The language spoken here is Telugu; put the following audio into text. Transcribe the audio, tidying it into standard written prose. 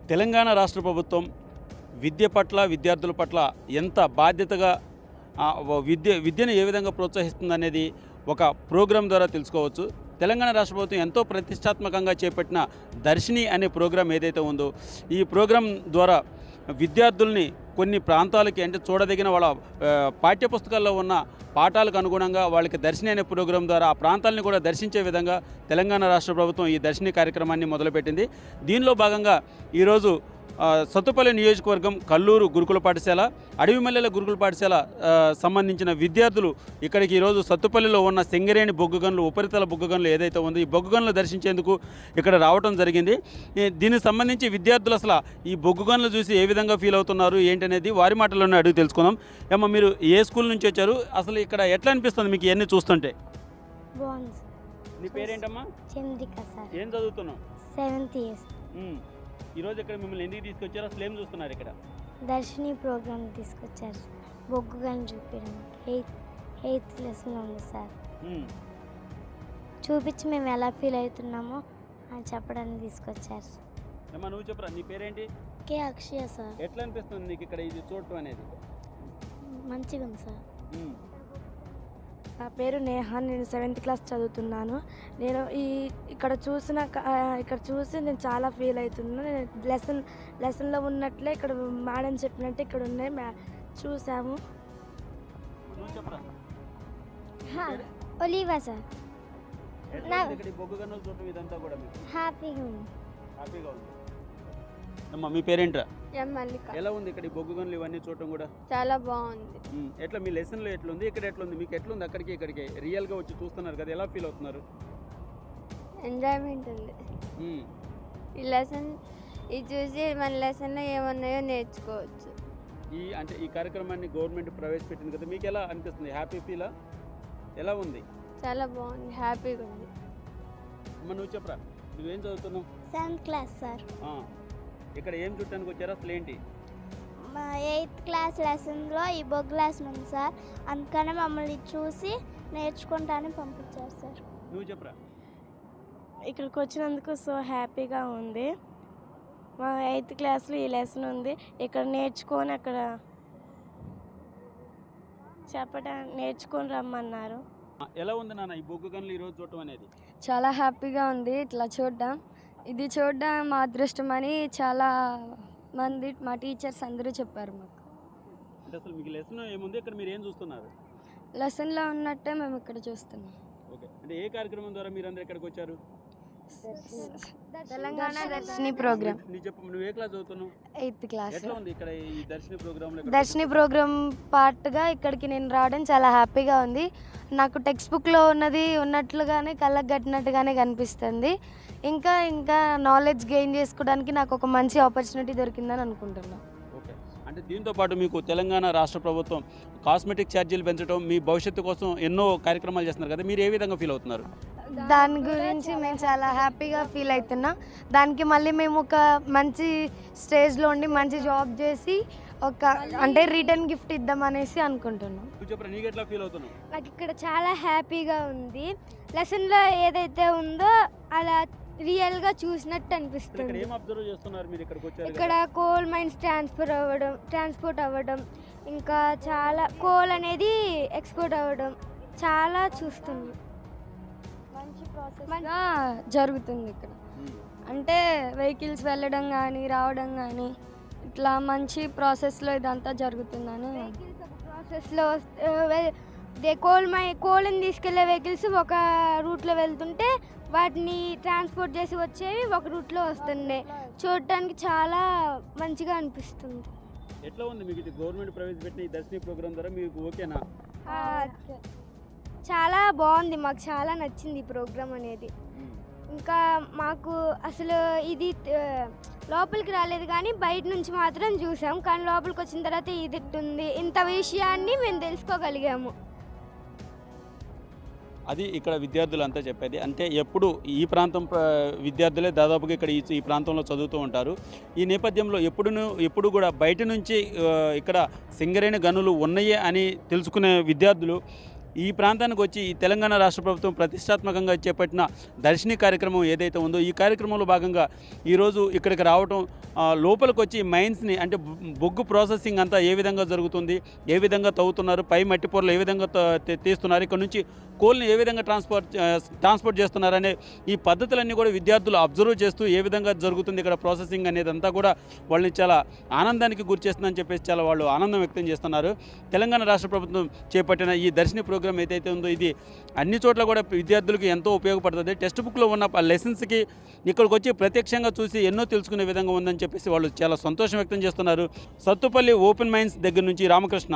తెలంగాణ రాష్ట్ర ప్రభుత్వం విద్య పట్ల విద్యార్థుల పట్ల ఎంత బాధ్యతగా విద్యను ఏ విధంగా ప్రోత్సహిస్తుందనేది ఒక ప్రోగ్రాం ద్వారా తెలుసుకోవచ్చు. తెలంగాణ రాష్ట్ర ప్రభుత్వం ఎంతో ప్రతిష్టాత్మకంగా చేపట్టిన దర్శిని అనే ప్రోగ్రాం ఏదైతే ఉందో ఈ ప్రోగ్రాం ద్వారా విద్యార్థుల్ని కొన్ని ప్రాంతాలకి అంటే చూడదగిన వాళ్ళ పాఠ్యపుస్తకాల్లో ఉన్న పాఠాలకు అనుగుణంగా వాళ్ళకి దర్శిని అనే ప్రోగ్రాం ద్వారా ఆ ప్రాంతాలను కూడా దర్శించే విధంగా తెలంగాణ రాష్ట్ర ప్రభుత్వం ఈ దర్శిని కార్యక్రమాన్ని మొదలుపెట్టింది. దీనిలో భాగంగా ఈరోజు సత్తుపల్లి నియోజకవర్గం కల్లూరు గురుకుల పాఠశాల, అడవిమల్లెల గురుకుల పాఠశాల సంబంధించిన విద్యార్థులు ఇక్కడికి ఈరోజు సత్తుపల్లిలో ఉన్న సింగరేణి బొగ్గుగనులు ఉపరితల బొగ్గుగనులు ఏదైతే ఉందో ఈ బొగ్గుగనులు దర్శించేందుకు ఇక్కడ రావడం జరిగింది. దీనికి సంబంధించి విద్యార్థులు అసలు ఈ బొగ్గుగనులు చూసి ఏ విధంగా ఫీల్ అవుతున్నారు ఏంటనేది వారి మాటల్లోనే అడిగి తెలుసుకుందాం. ఏమో మీరు ఏ స్కూల్ నుంచి వచ్చారు, అసలు ఇక్కడ ఎట్లా అనిపిస్తుంది మీకు ఇవన్నీ చూస్తుంటే? నీ పేరేంటమ్మా? చంద్రిక సార్. ఏం చదువుతున్నావు? 7th years. ఈరోజు ఇక్కడ మిమ్మల్ని ఎందుకు తీసుకొచ్చారు, అసలు ఏం చూస్తున్నారు ఇక్కడ? దర్శిని ప్రోగ్రామ్ తీసుకొచ్చారు, బొగ్గు గని చూపించడానికి. 8th లెసన్ ఉంది సార్. చూపించి మేము ఎలా ఫీల్ అవుతున్నామో అని చెప్పడానికి తీసుకొచ్చారు సార్. అమ్మా నువ్వు చెప్పరా, నీ పేరేంటి? కే అక్షయ సార్. ఎట్లా అనిపిస్తుంది నీకు ఇక్కడ ఇది చూడటం అనేది? మంచిగా ఉంది సార్. నా పేరు నేహ, నేను 7th క్లాస్ చదువుతున్నాను. నేను ఇక్కడ చూసి నేను చాలా ఫీల్ అవుతున్నాను. నేను లెసన్లో ఉన్నట్లే ఇక్కడ మేడం చెప్పినట్టు ఇక్కడ ఉన్నాయి చూసాము. ఒలివా సార్. హ్యాపీగా ఉంది. అమ్మా మీ పేరేంట్రా? మల్లిక. ఎలా ఉంది ఇక్కడ బొగ్గు గనులు ఇవన్నీ చూడటం కూడా? చాలా బాగుంది. ఎట్లా మీ లెసన్లో ఎట్లుంది, ఇక్కడ ఎట్లుంది, మీకు ఎట్లుంది? అక్కడికి ఇక్కడికి రియల్గా వచ్చి చూస్తున్నారు కదా, ఎలా ఫీల్ అవుతున్నారు? ఎంజాయ్మెంట్ ఉంది. ఈ లెసన్ ఇది చూసి మన లెసన్లో ఏమన్నాయో నేర్చుకోవచ్చు. ఈ కార్యక్రమాన్ని గవర్నమెంట్ ప్రవేశపెట్టింది కదా, మీకు ఎలా అనిపిస్తుంది? హ్యాపీ ఫీలా? ఎలా ఉంది? చాలా బాగుంది, హ్యాపీగా ఉంది. అమ్మ నువ్వు చెప్పరా, నువ్వేం చదువుతున్నావు? 7th class sir. ఇక్కడ ఏం చూడటానికి వచ్చారు, అసలు ఏంటి? మా 8th క్లాస్ లెసన్లో ఈ బొగ్గు లెసన్ ఉంది సార్, అందుకనే మమ్మల్ని చూసి నేర్చుకుంటానని పంపించారు సార్. నువ్వు చెప్పరా. ఇక్కడికి వచ్చినందుకు సో హ్యాపీగా ఉంది. మా 8th క్లాస్లో ఈ లెసన్ ఉంది, ఇక్కడ నేర్చుకొని అక్కడ నేర్చుకొని రమ్మన్నారు. ఎలా ఉంది నాన్న ఈ బొగ్గు గనులు ఈరోజు చూడటం అనేది? చాలా హ్యాపీగా ఉంది ఇట్లా చూడడం. ఇది చూడడం మా అదృష్టం అని చాలా మంది మా టీచర్స్ అందరూ చెప్పారు మాకు. అంటే అసలు మీకు లెసన్ ఏముంది, ఇక్కడ మీరు ఏం చూస్తున్నారు? లెసన్లో ఉన్నట్టే మేము ఇక్కడ చూస్తున్నాం. ఓకే, అంటే ఏ కార్యక్రమం ద్వారా మీరు అందరు ఇక్కడికి వచ్చారు? తెలంగాణ దర్శిని ప్రోగ్రామ్. నీ చెప్పు, నువ్వు ఏ క్లాస్ చదువుతున్నావు? 8th class. ఎట్లా ఉంది ఇక్కడ ఈ దర్శిని ప్రోగ్రామ్? దర్శిని ప్రోగ్రామ్ పార్ట్గా ఇక్కడికి నేను రావడం చాలా హ్యాపీగా ఉంది. నాకు టెక్స్ట్ బుక్లో ఉన్నట్లుగానే కళ్ళకు కట్టినట్టుగానే కనిపిస్తుంది. ఇంకా నాలెడ్జ్ గెయిన్ చేసుకోవడానికి నాకు ఒక మంచి ఆపర్చునిటీ దొరికిందని అనుకుంటున్నాను. ఓకే, అంటే దీంతో పాటు మీకు తెలంగాణ రాష్ట్ర ప్రభుత్వం కాస్మెటిక్ ఛార్జీలు పెంచడం, మీ భవిష్యత్తు కోసం ఎన్నో కార్యక్రమాలు చేస్తున్నారు కదా, మీరు ఏ విధంగా ఫీల్ అవుతున్నారు? దాని గురించి మేము చాలా హ్యాపీగా ఫీల్ అవుతున్నాం. దానికి మళ్ళీ మేము ఒక మంచి స్టేజ్లో ఉండి మంచి జాబ్ చేసి అంటే రిటర్న్ గిఫ్ట్ ఇద్దామనేసి అనుకుంటున్నాం. నీకు ఎట్లా ఫీల్ అవుతున్నావు? నాకు ఇక్కడ చాలా హ్యాపీగా ఉంది. లెసన్లో ఏదైతే ఉందో అలా రియల్గా చూసినట్టు అనిపిస్తుంది. ఇక్కడ కోల్ మైన్స్ ట్రాన్స్పోర్ట్ అవ్వడం, ఇంకా చాలా కోల్ అనేది ఎక్స్పోర్ట్ అవ్వడం చాలా చూస్తున్నాం. మంచి ప్రాసెస్గా జరుగుతుంది ఇక్కడ. అంటే వెహికల్స్ వెళ్ళడం కానీ రావడం కానీ ఇట్లా మంచి ప్రాసెస్లో ఇదంతా జరుగుతుందని. ప్రాసెస్లో కోల్ని తీసుకెళ్లే వెహికల్స్ ఒక రూట్లో వెళ్తుంటే వాటిని ట్రాన్స్పోర్ట్ చేసి వచ్చేవి ఒక రూట్లో వస్తుండే. చూడటానికి చాలా మంచిగా అనిపిస్తుంది. ఎట్లా ఉంది మీకు ఇది గవర్నమెంట్ ప్రవేశపెట్టిన ఈ దర్శిని ప్రోగ్రామ్ ద్వారా మీకు ఓకేనా? చాలా బాగుంది, మాకు చాలా నచ్చింది ఈ ప్రోగ్రామ్ అనేది. ఇంకా మాకు అసలు ఇది లోపలికి రాలేదు కానీ బయట నుంచి మాత్రం చూసాం, కానీ లోపలికి వచ్చిన తర్వాత ఇది ఉంది ఇంత విషయాన్ని మేము తెలుసుకోగలిగాము. అది ఇక్కడ విద్యార్థులంతా చెప్పేది. అంటే ఎప్పుడు ఈ ప్రాంతం విద్యార్థులే దాదాపుగా ఇక్కడ ఈ ప్రాంతంలో చదువుతూ ఉంటారు. ఈ నేపథ్యంలో ఎప్పుడు కూడా బయట నుంచి ఇక్కడ సింగరేణి గనులు ఉన్నాయి అని తెలుసుకునే విద్యార్థులు ఈ ప్రాంతానికి వచ్చి ఈ తెలంగాణ రాష్ట్ర ప్రభుత్వం ప్రతిష్టాత్మకంగా చేపట్టిన దర్శిని కార్యక్రమం ఏదైతే ఉందో ఈ కార్యక్రమంలో భాగంగా ఈరోజు ఇక్కడికి రావటం, లోపలికి వచ్చి మైన్స్ని అంటే బొగ్గు ప్రాసెసింగ్ అంతా ఏ విధంగా జరుగుతుంది, ఏ విధంగా తవ్వుతున్నారు, పై మట్టి పొరలు ఏ విధంగా తీస్తున్నారు, ఇక్కడ నుంచి కోల్ని ఏ విధంగా ట్రాన్స్పోర్ట్ చేస్తున్నారనే ఈ పద్ధతులన్నీ కూడా విద్యార్థులు అబ్జర్వ్ చేస్తూ ఏ విధంగా జరుగుతుంది ఇక్కడ ప్రాసెసింగ్ అనేది అంతా కూడా వాళ్ళని చాలా ఆనందానికి గురి చేస్తుందని చెప్పేసి చాలా వాళ్ళు ఆనందం వ్యక్తం చేస్తున్నారు. తెలంగాణ రాష్ట్ర ప్రభుత్వం చేపట్టిన ఈ దర్శిని ప్రోగ్రాం ఏదైతే ఉందో ఇది అన్ని చోట్ల కూడా విద్యార్థులకు ఎంతో ఉపయోగపడుతుంది. టెక్స్ట్ బుక్లో ఉన్న లెసన్స్కి ఇక్కడికి వచ్చి ప్రత్యక్షంగా చూసి ఎన్నో తెలుసుకునే విధంగా ఉందని చెప్పేసి వాళ్ళు చాలా సంతోషం వ్యక్తం చేస్తున్నారు. సత్తుపల్లి ఓపెన్ మైన్స్ దగ్గర నుంచి రామకృష్ణ,